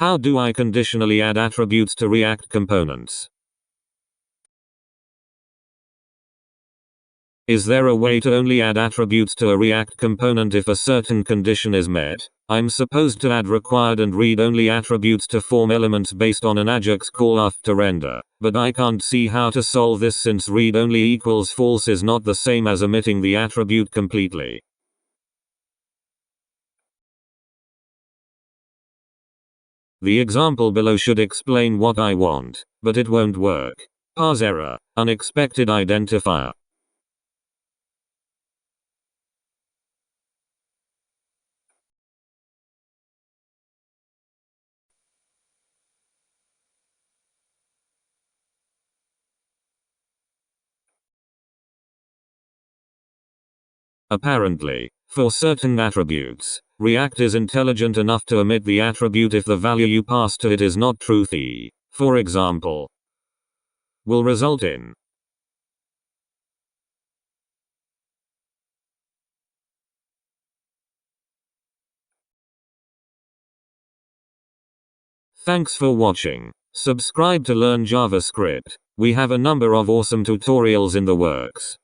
How do I conditionally add attributes to React components? Is there a way to only add attributes to a React component if a certain condition is met? I'm supposed to add required and read-only attributes to form elements based on an AJAX call after render, but I can't see how to solve this since read-only equals false is not the same as omitting the attribute completely. The example below should explain what I want, but it won't work. Parse error, unexpected identifier. Apparently, for certain attributes, React is intelligent enough to omit the attribute if the value you pass to it is not truthy. For example, will result in. Thanks for watching. Subscribe to learn JavaScript. We have a number of awesome tutorials in the works.